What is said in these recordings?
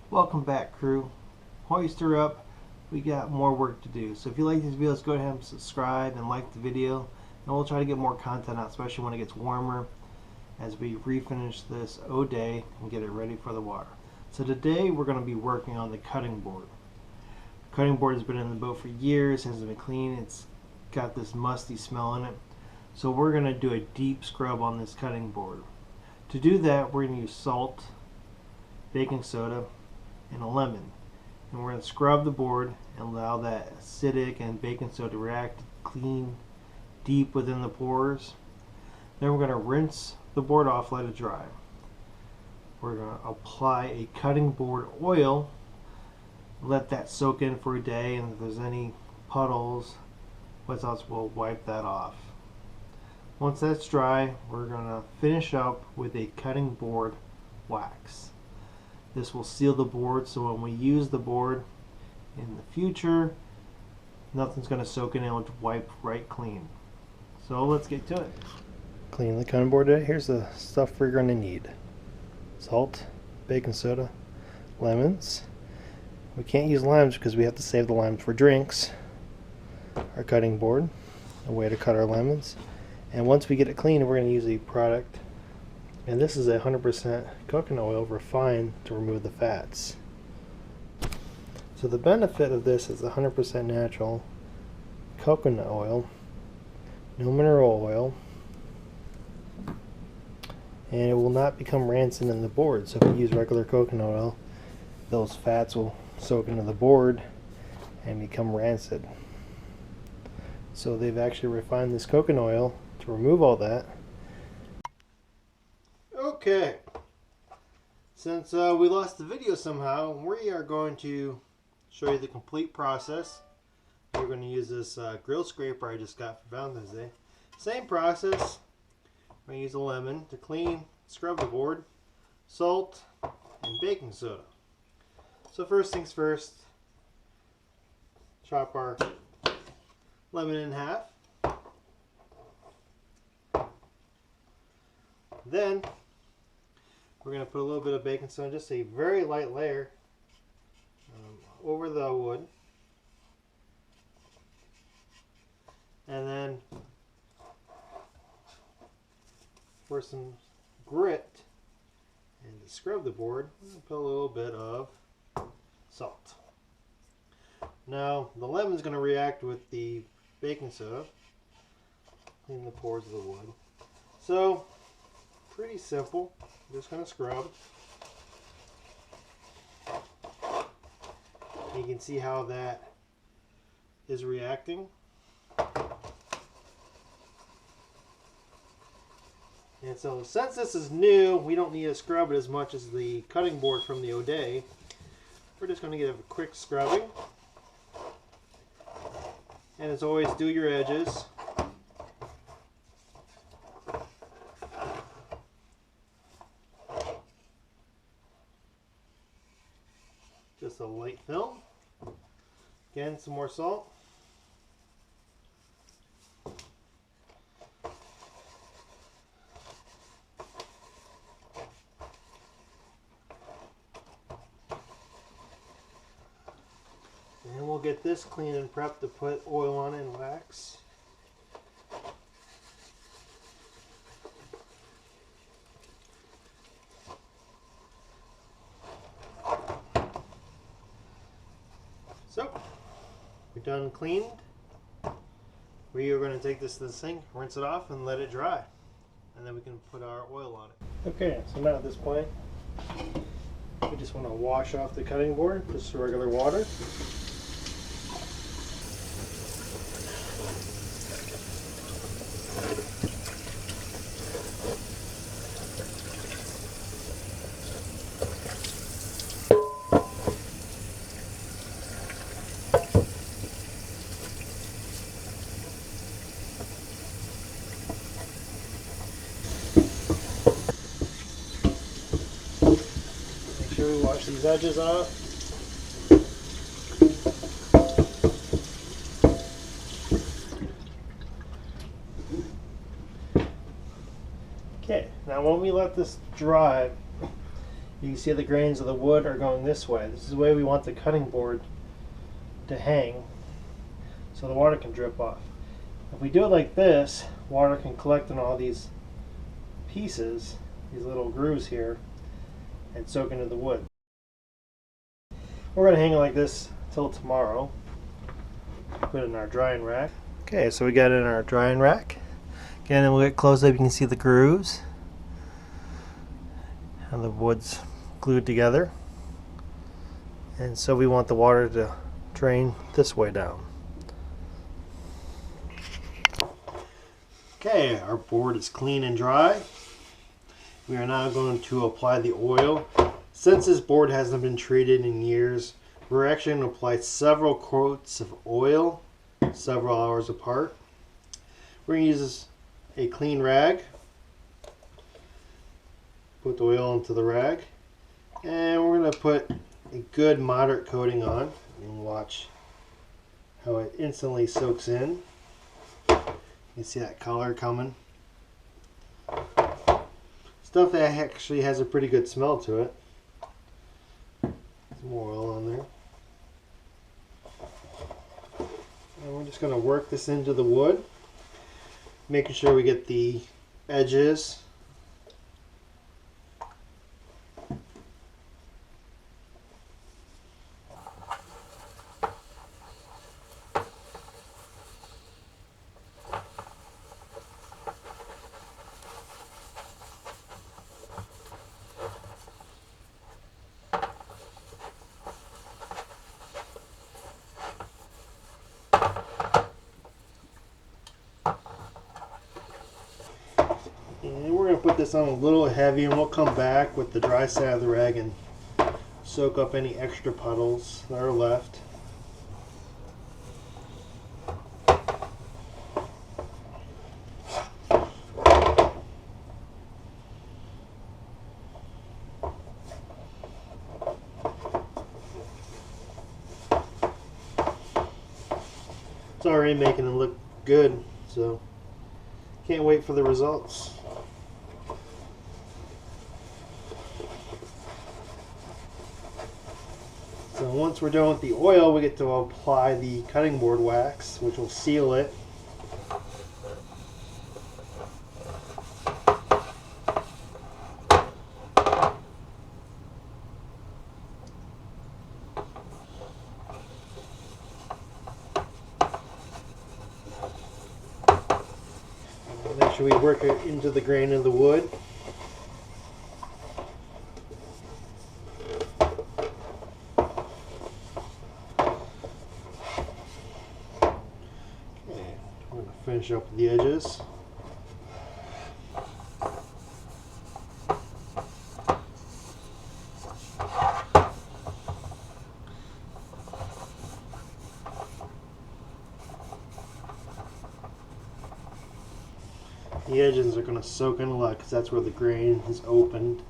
Welcome back, crew. Hoister up. We got more work to do. So if you like these videos, go ahead and subscribe and like the video. And we'll try to get more content out, especially when it gets warmer, as we refinish this O'Day and get it ready for the water. So today we're going to be working on the cutting board. The cutting board has been in the boat for years, hasn't been clean. It's got this musty smell in it. So we're going to do a deep scrub on this cutting board. To do that, we're going to use salt, baking soda, and a lemon, and we're going to scrub the board and allow that acidic and baking soda to react clean deep within the pores. Then we're going to rinse the board off, let it dry. We're going to apply a cutting board oil, let that soak in for a day, and if there's any puddles, what else, we'll wipe that off. Once that's dry, we're going to finish up with a cutting board wax. This will seal the board, so when we use the board in the future, nothing's going to soak in, it'll wipe right clean. So let's get to it. Cleaning the cutting board today. Here's the stuff we're going to need: salt, baking soda, lemons. We can't use limes because we have to save the limes for drinks. Our cutting board, a way to cut our lemons. And once we get it clean, we're going to use a product. And this is 100% coconut oil refined to remove the fats. So the benefit of this is 100% natural coconut oil, no mineral oil, and it will not become rancid in the board. So if you use regular coconut oil, those fats will soak into the board and become rancid. So they've actually refined this coconut oil to remove all that. Okay, since we lost the video somehow, we are going to show you the complete process. We're going to use this grill scraper I just got for Valentine's Day. Same process. We're going to use a lemon to clean, scrub the board, salt, and baking soda. So first things first, chop our lemon in half. Then we're going to put a little bit of baking soda, just a very light layer, over the wood. And then for some grit and to scrub the board, I'm going to put a little bit of salt. Now the lemon's going to react with the baking soda, clean the pores of the wood. So pretty simple. Just going to scrub. You can see how that is reacting. And so since this is new, we don't need to scrub it as much as the cutting board from the O'Day. We're just going to give a quick scrubbing. And as always, do your edges. Just a light film. Again, some more salt. And we'll get this clean and prepped to put oil on it and wax. So, we're done cleaned. We are going to take this to the sink, rinse it off, and let it dry. And then we can put our oil on it. Okay, so now at this point, we just want to wash off the cutting board, just regular water. Sure we wash these edges off. Okay, now when we let this dry, You can see the grains of the wood are going this way. This is the way we want the cutting board to hang so the water can drip off. If we do it like this, water can collect on all these pieces, these little grooves here, and soak into the wood. We're going to hang it like this till tomorrow. Put it in our drying rack. Okay, so we got it in our drying rack. Again, and we'll get close up, you can see the grooves and the wood's glued together. And so we want the water to drain this way down. Okay, our board is clean and dry. We are now going to apply the oil. Since this board hasn't been treated in years, we're actually going to apply several coats of oil several hours apart. We're going to use a clean rag. Put the oil into the rag. And we're going to put a good moderate coating on. And watch how it instantly soaks in. You can see that color coming. Stuff that actually has a pretty good smell to it. Some more oil on there. And we're just going to work this into the wood, making sure we get the edges and we're going to put this on a little heavy, and we'll come back with the dry side of the rag and soak up any extra puddles that are left. It's already making it look good, so can't wait for the results. So once we're done with the oil, we get to apply the cutting board wax, which will seal it. Make sure we work it into the grain of the wood. We're going to finish up with the edges. The edges are going to soak in a lot because that's where the grain is opened.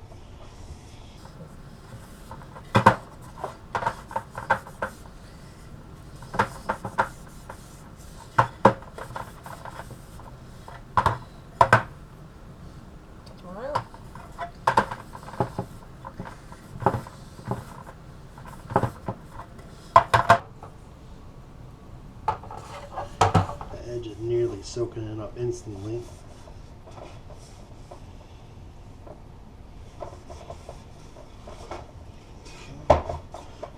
The edge is nearly soaking it up instantly.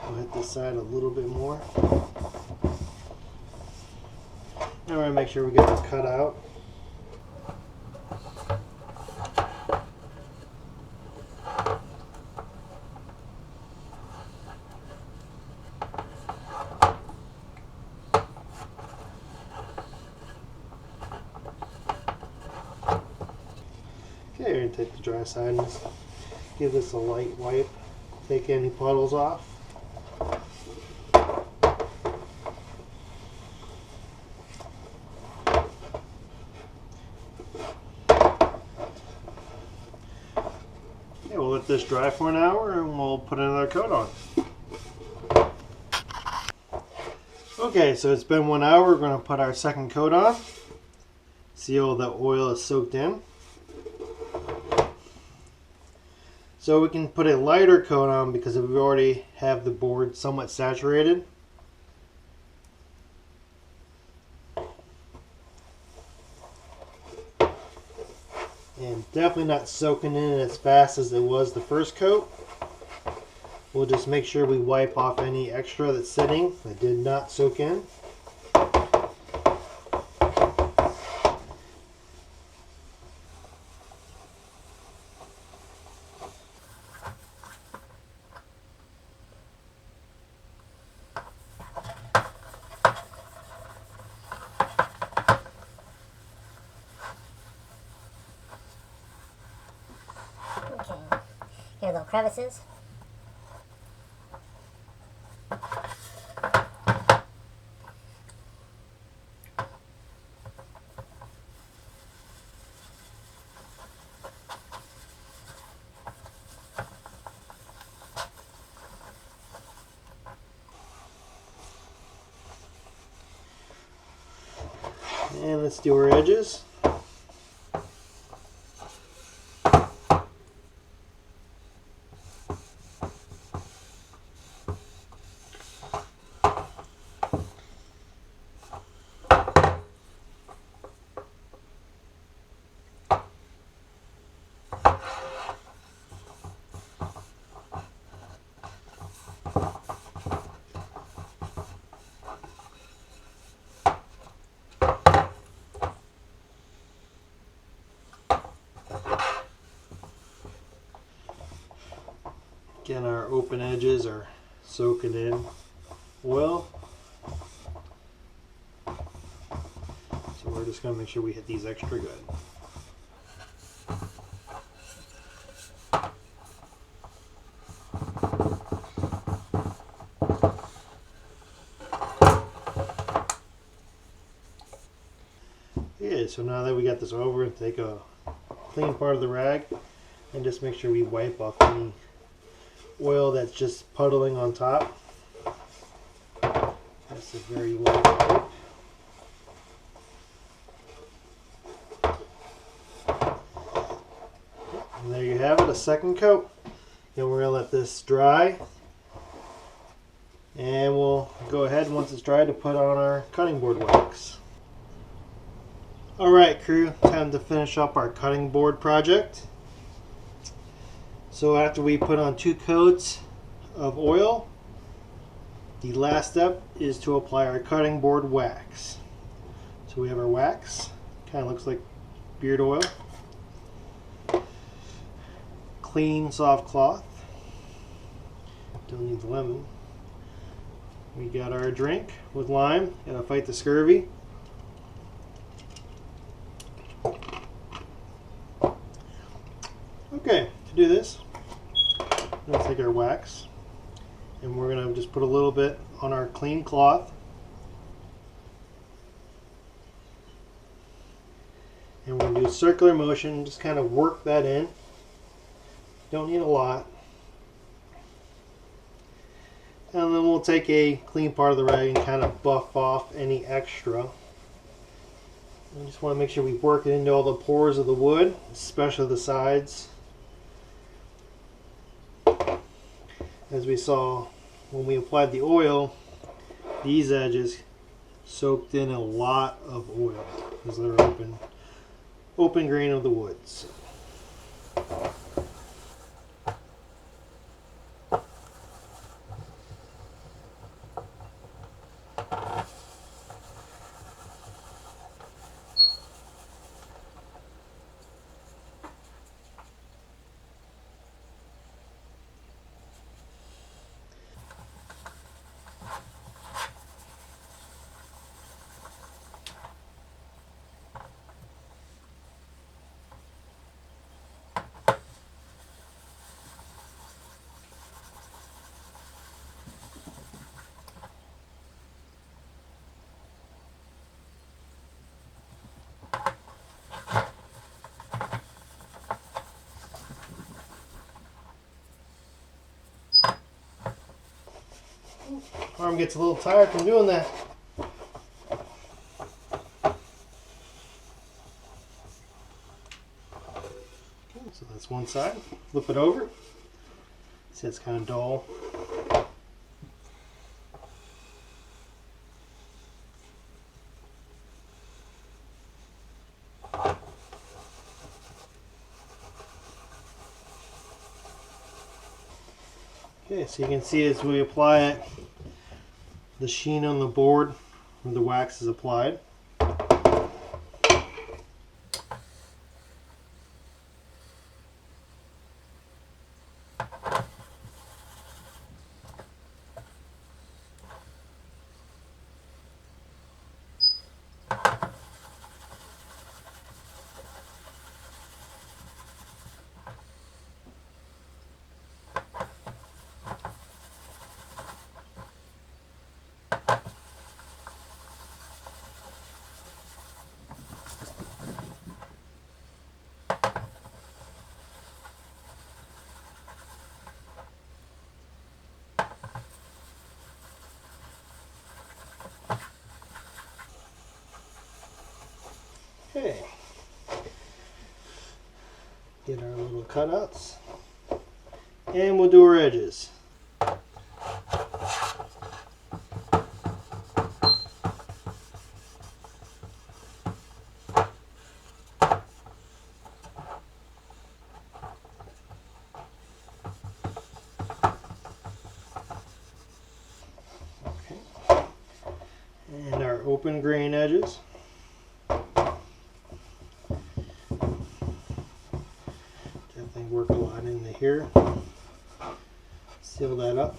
We'll hit this side a little bit more. Now we're going to make sure we get this cut out. Okay, we're going to take the dry side and give this a light wipe. Take any puddles off. Okay, we'll let this dry for an hour and we'll put another coat on. Okay, so it's been 1 hour. We're going to put our second coat on. See all the oil is soaked in. So So we can put a lighter coat on because we already have the board somewhat saturated. And definitely not soaking in as fast as it was the first coat. We'll just make sure we wipe off any extra that's sitting that did not soak in. Okay, here are little crevices. And let's do our edges. Again, our open edges are soaking in oil. So we're just going to make sure we hit these extra good. Okay, so now that we got this over, take a clean part of the rag and just make sure we wipe off any oil that's just puddling on top. That's a very light wipe. And there you have it, a second coat. And we're going to let this dry. And we'll go ahead, once it's dry, to put on our cutting board wax. Alright crew, time to finish up our cutting board project. So after we put on 2 coats of oil, the last step is to apply our cutting board wax. So we have our wax, kind of looks like beard oil. Clean soft cloth, don't need the lemon. We got our drink with lime, gotta fight the scurvy. Okay, to do this, we're going to take our wax and we're going to just put a little bit on our clean cloth. And we're going to do a circular motion, just kind of work that in. Don't need a lot. And then we'll take a clean part of the rag and kind of buff off any extra. We just want to make sure we work it into all the pores of the wood, especially the sides. As we saw when we applied the oil, these edges soaked in a lot of oil because they're open grain of the woods. Arm gets a little tired from doing that. Okay, so that's one side. Flip it over. See, it's kind of dull. Okay, so you can see as we apply it, the sheen on the board where the wax is applied. Okay, get our little cutouts, and we'll do our edges. Okay, and our open grain edges. Work a lot into here. Seal that up.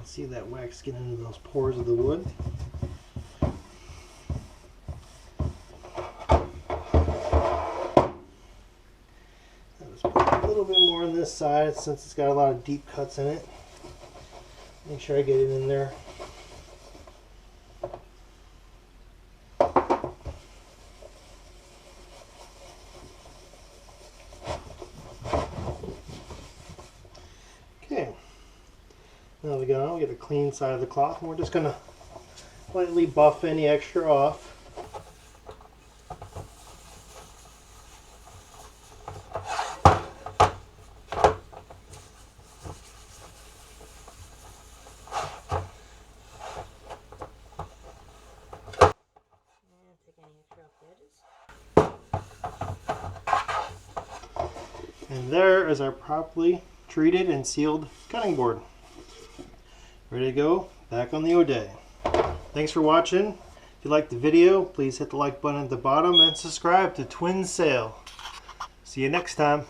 See that wax get into those pores of the wood. A little bit more on this side since it's got a lot of deep cuts in it. Make sure I get it in there. Okay, now we get a clean side of the cloth, and we're just going to lightly buff any extra off. And there is our properly treated and sealed cutting board. Ready to go back on the O'Day. Thanks for watching. If you liked the video, please hit the like button at the bottom and subscribe to Twin Sail. See you next time.